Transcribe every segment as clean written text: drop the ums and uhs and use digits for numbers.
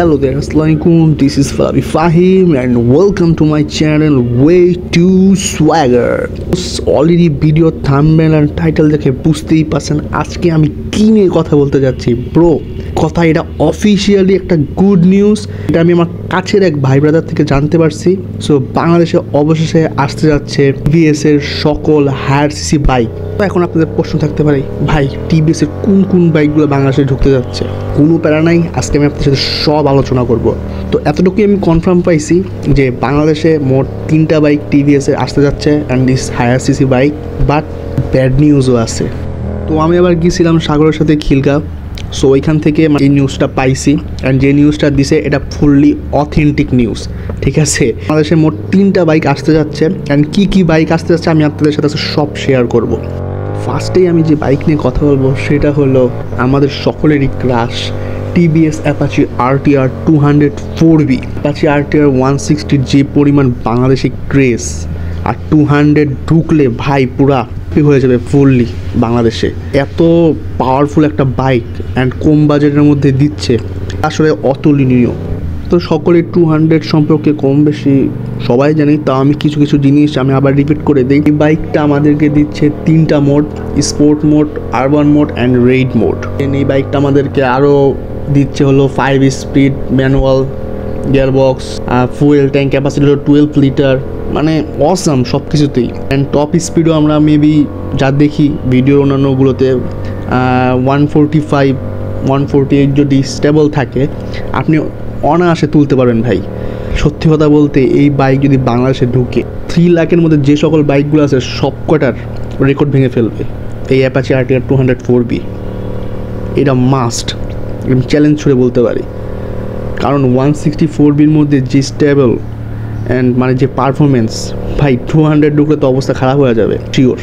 Hello there, Assalamualaikum. This is Fabi Fahim and welcome to my channel Way to Swagger. Already video thumbnail and title দেখে বুঝতেই পারছেন আজকে আমি কি নিয়ে কথা বলতে যাচ্ছি ব্রো। কথা এটা অফিশিয়ালি একটা গুড নিউজ। এটা আমি আমার কাছের এক ভাই ব্রাদার থেকে জানতে পারছি। সো বাংলাদেশে অবশেষে আসতে যাচ্ছে টিভিএস এর সকল হায়ার সিসি বাইক। তো এখন আপনাদের প্রশ্ন থাকতে পারে ভাই টিভিএস এর কোন কোন বাইকগুলো বাংলাদেশে ঢুকতে যাচ্ছে। কোনো প্যারা নাই, আজকে আমি আপনাদের সাথে সব আলোচনা করব। তো এতটুকুই আমি কনফার্ম পাইছি যে বাংলাদেশে মোট 3টা বাইক টিভিএস এ আসতে যাচ্ছে and this higher CC bike, but bad নিউজও আছে। তো আমি আবার গিয়েছিলাম সাগরের সাথে খিলগাঁও। সো ওইখান থেকে এই নিউজটা পাইছি অ্যান্ড যে নিউজটা দিছে এটা ফুললি অথেন্টিক নিউজ, ঠিক আছে। বাংলাদেশে মোট 3টা বাইক আসতে যাচ্ছে অ্যান্ড কী বাইক আসতে যাচ্ছে আমি আপনাদের সাথে সব শেয়ার করব। ফার্স্টেই আমি যে বাইক নিয়ে কথা বলবো সেটা হলো আমাদের সকলেরই crush TVS Apache RTR 200 4B। Apache RTR 160 যে পরিমাণ বাংলাদেশি ক্রেজ, আর 200 ঢুকলে ভাই পুরা হয়ে যাবে ফুললি বাংলাদেশে। এত পাওয়ারফুল একটা বাইক অ্যান্ড কম বাজেটের মধ্যে দিচ্ছে, আসলে অতুলনীয়। তো সকলে 200 সম্পর্কে কম বেশি সবাই জানি, তা আমি কিছু কিছু জিনিস আমি আবার রিপিট করে দিই। এই বাইকটা আমাদেরকে দিচ্ছে 3টা mode, sport mode, urban mode and red mode. এই বাইকটা আমাদেরকে আরও দিচ্ছে হলো 5 speed manual gearbox, fuel tank capacity হলো 12 লিটার, মানে অসাম সব কিছুতেই। অ্যান্ড টপ স্পিডও আমরা মেবি যা দেখি ভিডিওর অন্যান্যগুলোতে 145 148 যদি স্টেবল থাকে আপনি অনায়াসে তুলতে পারবেন ভাই। সত্যি কথা বলতে এই বাইক যদি বাংলাদেশে ঢুকে 3 লাখের মধ্যে যে সকল বাইকগুলো আছে সব কটার রেকর্ড ভেঙে ফেলবে এই অ্যাপাচি RTR 200 4B। এটা মাস্ট, আমি চ্যালেঞ্জ ছুড়ে বলতে পারি, কারণ 164Bর মধ্যে যে স্টেবল অ্যান্ড মানে যে পারফরমেন্স, ভাই 200 ঢুকলে তো অবস্থা খারাপ হয়ে যাবে শিওর।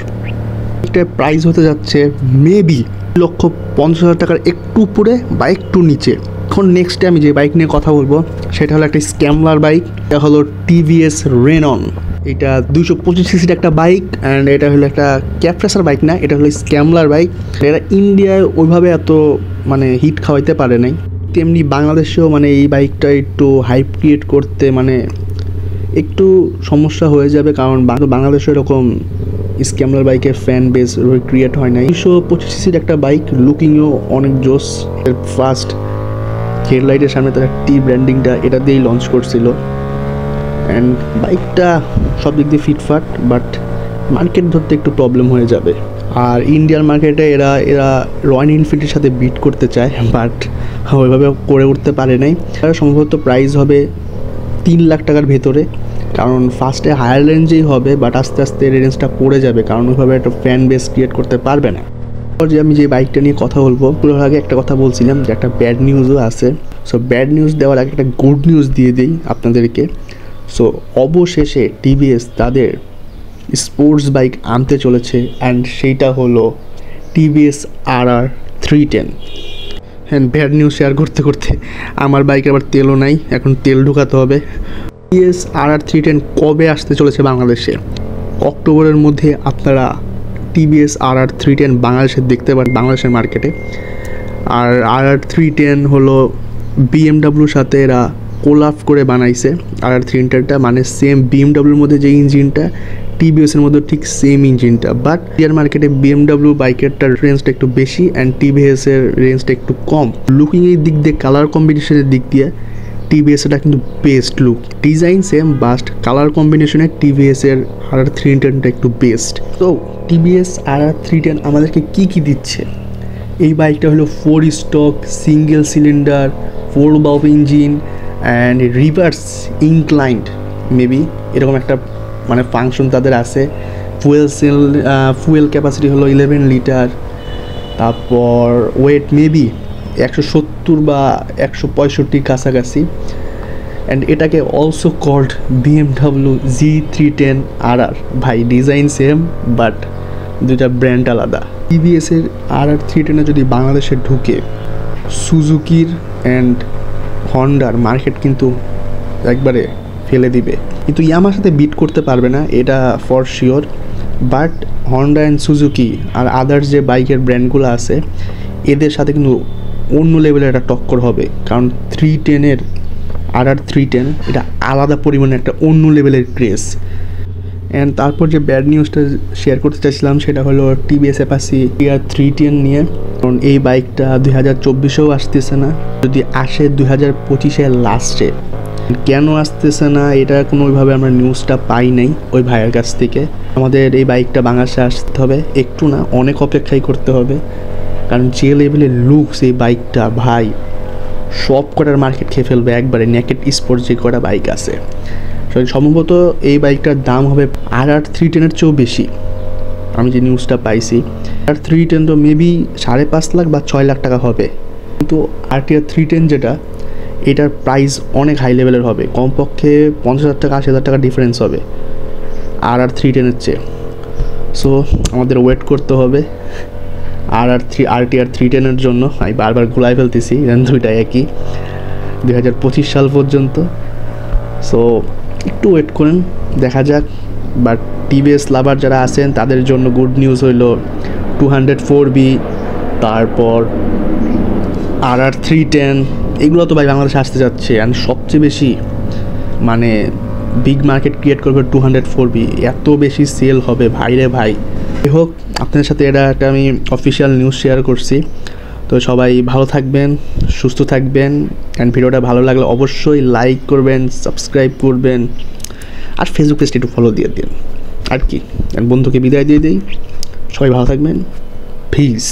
এটার প্রাইস হতে যাচ্ছে মেবি 2,50,000 টাকার একটু উপরে বা একটু নিচে। এখন নেক্সটে আমি যে বাইক নিয়ে কথা বলবো সেটা হলো একটা স্ক্যামলার বাইক। এটা হলো টিভিএস রেনন। এটা 225 সিসির একটা বাইক অ্যান্ড এটা হলো একটা ক্যাপরেসার বাইক না, এটা হলো স্ক্যামলার বাইক। এটা ইন্ডিয়ায় ওইভাবে এত মানে হিট খাওয়াইতে পারে নাই, তেমনি বাংলাদেশেও মানে এই বাইকটা একটু হাইপ ক্রিয়েট করতে মানে একটু সমস্যা হয়ে যাবে, কারণ বাংলাদেশে এরকম স্ক্যামলার বাইকের ফ্যান বেস ক্রিয়েট হয় না। 225 সিসির একটা বাইক, লুকিংও অনেক জোস। ফার্স্ট হেডলাইটের সামনে তারা টি ব্র্যান্ডিংটা এটা দিয়েই লঞ্চ করছিল অ্যান্ড বাইকটা সব দিক দিয়ে ফিটফাট, বাট মার্কেট ধরতে একটু প্রবলেম হয়ে যাবে। আর ইন্ডিয়ান মার্কেটে এরা রয়্যাল এনফিল্ডের সাথে বিট করতে চায়, বাট ওইভাবে করে উঠতে পারে নাই। সম্ভবত প্রাইস হবে 3 লাখ টাকার ভেতরে, কারণ ফার্স্টে হায়ার রেঞ্জেই হবে, বাট আস্তে আস্তে রেঞ্জটা পড়ে যাবে, কারণ ওইভাবে একটা ফ্যান বেস ক্রিয়েট করতে পারবে না। যে আমি যে বাইকটা নিয়ে কথা বলবো পুরো আগে একটা কথা বলছিলাম যে একটা ব্যাড নিউজও আছে। সো ব্যাড নিউজ দেওয়ার আগে একটা গুড নিউজ দিয়ে দিই আপনাদেরকে। সো অবশেষে টিভিএস তাদের স্পোর্টস বাইক আনতে চলেছে অ্যান্ড সেইটা হলো টিভিএস RR 310। হ্যাঁ, ব্যাড নিউজ শেয়ার করতে করতে আমার বাইকে আবার তেলও নাই, এখন তেল ঢুকাতে হবে। টিভিএস RR 310 কবে আসতে চলেছে বাংলাদেশে? অক্টোবরের মধ্যে আপনারা টিভিএস RR 310 বাংলাদেশে দেখতে পারেন বাংলাদেশের মার্কেটে। আর RR 310 হলো BMWর সাথে এরা কোলাপ করে বানাইছে RR 310টা, মানে সেম BMWর মধ্যে যে ইঞ্জিনটা টিভিএসের মধ্যে ঠিক সেম ইঞ্জিনটা, বাট ইন্ডিয়ান মার্কেটে BMW বাইকেরটার রেঞ্জটা একটু বেশি অ্যান্ড টিভিএসের রেঞ্জটা একটু কম। লুকিংয়ের দিক দিয়ে, কালার কম্বিনেশনের দিক দিয়ে টিভিএসটা কিন্তু best look, design same best colour কম্বিনেশনে টিভিএসের RR 310টা একটু বেস্ট। তো টিভিএস RR 310 আমাদেরকে কি দিচ্ছে? এই বাইকটা হলো 4 stroke single cylinder 4 valve engine and reverse inclined maybe এরকম একটা মানে ফাংশন তাদের আছে। ফুয়েল ক্যাপাসিটি হলো 11 লিটার, তারপর ওয়েট মেবি 170 বা 165 কাছাকাছি। অ্যান্ড এটাকে also called BMW G310 RR। ভাই ডিজাইন সেম বাট দুটা ব্র্যান্ড আলাদা। টিভিএসের RR 310 যদি বাংলাদেশে ঢুকে সুজুকির অ্যান্ড হন্ডার মার্কেট কিন্তু একবারে ফেলে দিবে, কিন্তু ইয়ামার সাথে বিট করতে পারবে না এটা for sure. But Honda and Suzuki আর আদার্স যে বাইকের ব্র্যান্ডগুলো আছে এদের সাথে কিন্তু অন্য লেভেলের একটা টক্কর হবে, কারণ 310-এর RR310 এটা আলাদা পরিমাণে একটা অন্য লেভেলের ক্রেজ। অ্যান্ড তারপর যে ব্যাড নিউজটা শেয়ার করতে চাইছিলাম সেটা হলো টিভিএস অ্যাপাচি TR310 নিয়ে। কারণ এই বাইকটা 2024-এও আসতেছে না, যদি আসে 2025-এর লাস্টে। কেন আসতেছে না এটা কোনোভাবে আমরা নিউজটা পাই নাই ওই ভাইয়ের কাছ থেকে। আমাদের এই বাইকটা বাংলাদেশে আসতে হবে, একটু না অনেক অপেক্ষাই করতে হবে, কারণ যে লেভেলের লুকস এই বাইকটা ভাই সব কটার মার্কেট খেয়ে ফেলবে একবারে। নেকেড স্পোর্টস যে কটা বাইক আছে সম্ভবত এই বাইকটার দাম হবে RR310-এর চেয়েও বেশি, আমি যে নিউজটা পাইছি। RR310 তো মেবি 5.5 লাখ বা 6 লাখ টাকা হবে, কিন্তু RTR310 যেটা এটার প্রাইস অনেক হাই লেভেলের হবে, কমপক্ষে 50,000 টাকা 80,000 টাকা ডিফারেন্স হবে RR310-এর চেয়ে। সো আমাদের ওয়েট করতে হবে RTR310-এর জন্য। আমি বারবার গুলাই ফেলতেছি, দুইটা একই 2025 সাল পর্যন্ত। সো একটু ওয়েট করেন, দেখা যাক। বাট টিভিএস লাভার যারা আছেন তাদের জন্য গুড নিউজ হইল 204B, তারপর RR310 এগুলো তো ভাই বাংলাদেশে আসতে যাচ্ছে। অ্যান্ড সবচেয়ে বেশি মানে বিগ মার্কেট ক্রিয়েট করবে 204B, এত বেশি সেল হবে ভাই রে ভাই। যাই হোক, আপনাদের সাথে এটা একটা আমি অফিসিয়াল নিউজ শেয়ার করছি। তো সবাই ভালো থাকবেন, সুস্থ থাকবেন, অ্যান্ড ভিডিওটা ভালো লাগলে অবশ্যই লাইক করবেন, সাবস্ক্রাইব করবেন, আর ফেসবুক পেজটি একটু ফলো দিয়ে দিন আর কি। বন্ধুকে বিদায় দিয়ে দিই, সবাই ভালো থাকবেন, পিস।